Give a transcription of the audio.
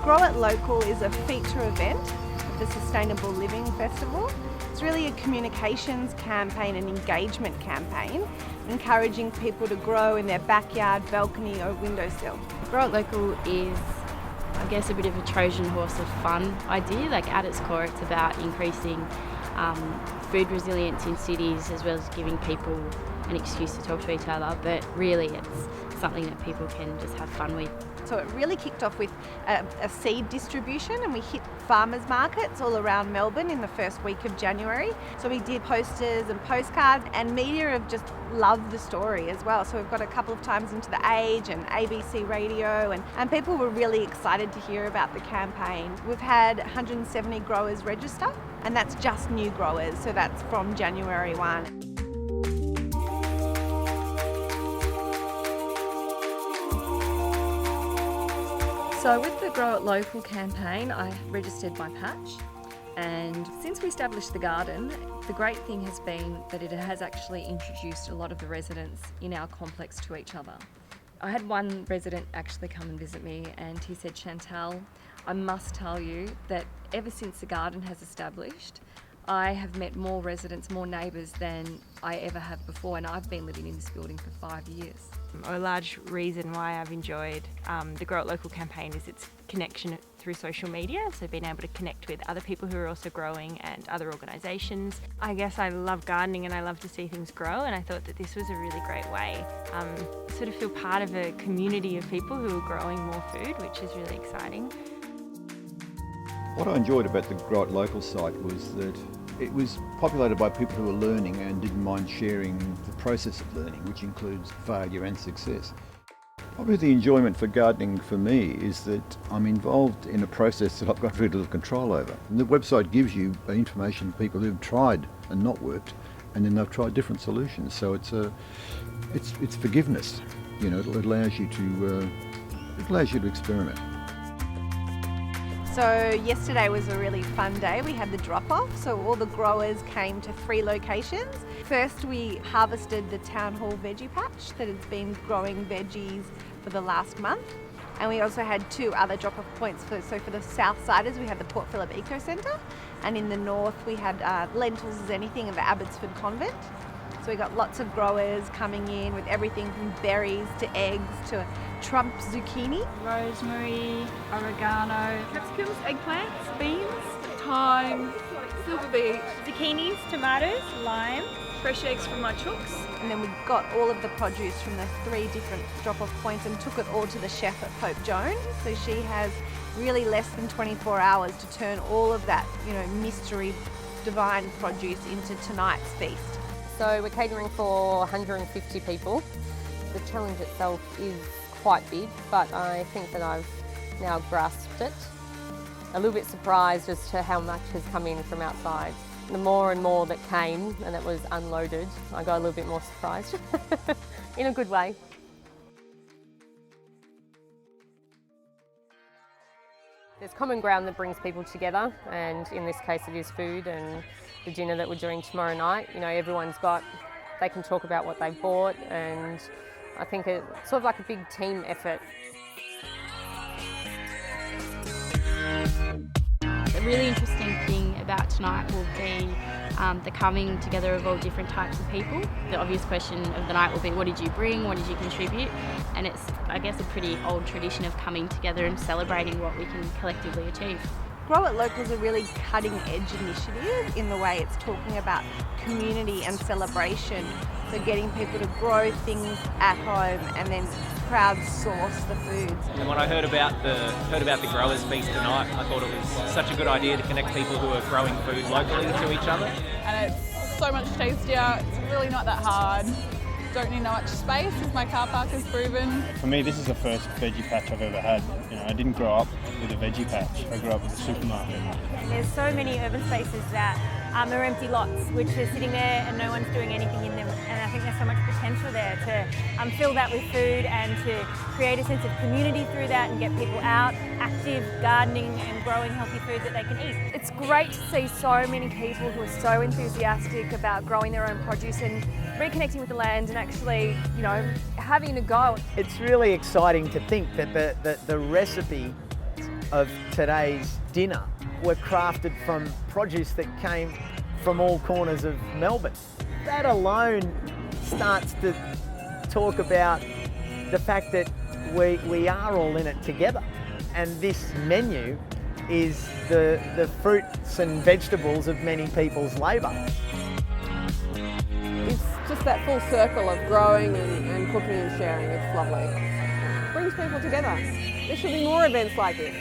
Grow It Local is a feature event of the Sustainable Living Festival. It's really a communications campaign and engagement campaign, encouraging people to grow in their backyard, balcony or windowsill. Grow It Local is, I guess, a bit of a Trojan horse of fun idea. Like at its core, it's about increasing food resilience in cities, as well as giving people an excuse to talk to each other. But really, it's something that people can just have fun with. So it really kicked off with a seed distribution, and we hit farmers markets all around Melbourne in the first week of January. So we did posters and postcards, and media have just loved the story as well. So we've got a couple of times into The Age and ABC Radio, and people were really excited to hear about the campaign. We've had 170 growers register, and that's just new growers, so that's from January 1. So with the Grow It Local campaign, I registered my patch, and since we established the garden, the great thing has been that it has actually introduced a lot of the residents in our complex to each other. I had one resident actually come and visit me, and he said, "Chantal, I must tell you that ever since the garden has established, I have met more residents, more neighbours than I ever have before, and I've been living in this building for 5 years." A large reason why I've enjoyed the Grow It Local campaign is its connection through social media, so being able to connect with other people who are also growing and other organisations. I guess I love gardening and I love to see things grow, and I thought that this was a really great way to sort of feel part of a community of people who are growing more food, which is really exciting. What I enjoyed about the Grow It Local site was that it was populated by people who were learning and didn't mind sharing the process of learning, which includes failure and success. Probably the enjoyment for gardening for me is that I'm involved in a process that I've got very little control over. And the website gives you information of people who've tried and not worked, and then they've tried different solutions. So it's forgiveness. You know, it allows you to experiment. So yesterday was a really fun day. We had the drop-off, so all the growers came to 3 locations. First, we harvested the Town Hall veggie patch that has been growing veggies for the last month. And we also had 2 other drop-off points. So for the Southsiders, we had the Port Phillip Eco Centre, and in the north, we had Lentils as Anything at the Abbotsford Convent. So we got lots of growers coming in with everything from berries to eggs to Trump zucchini. Rosemary, oregano, capsicums, eggplants, beans, thyme, silver beet, zucchinis, tomatoes, lime, fresh eggs from my chooks. And then we got all of the produce from the 3 different drop-off points and took it all to the chef at Pope Joan. So she has really less than 24 hours to turn all of that, mystery divine produce into tonight's feast. So we're catering for 150 people. The challenge itself is quite big, but I think that I've now grasped it. A little bit surprised as to how much has come in from outside. The more and more that came and that was unloaded, I got a little bit more surprised, in a good way. There's common ground that brings people together, and in this case it is food, and the dinner that we're doing tomorrow night. They can talk about what they've bought, and I think it's sort of like a big team effort. The really interesting thing about tonight will be the coming together of all different types of people. The obvious question of the night will be, what did you bring, what did you contribute? And it's, I guess, a pretty old tradition of coming together and celebrating what we can collectively achieve. Grow It Local is a really cutting-edge initiative in the way it's talking about community and celebration. So getting people to grow things at home and then crowdsource the foods. And when I heard about the growers' feast tonight, I thought it was such a good idea to connect people who are growing food locally to each other. And it's so much tastier. It's really not that hard. Don't need much space, as my car park has proven. For me, this is the first veggie patch I've ever had. I didn't grow up with a veggie patch. I grew up with a supermarket. There's so many urban spaces that are empty lots, which are sitting there and no one's doing anything in them. And I think there's so much potential there to fill that with food and to create a sense of community through that and get people out, active, gardening and growing healthy food that they can eat. It's great to see so many people who are so enthusiastic about growing their own produce and reconnecting with the land and actually, having a go. It's really exciting to think that the recipe of today's dinner were crafted from produce that came from all corners of Melbourne. That alone starts to talk about the fact that we are all in it together. And this menu is the fruits and vegetables of many people's labour. It's just that full circle of growing and cooking and sharing. It's lovely. It brings people together. There should be more events like this.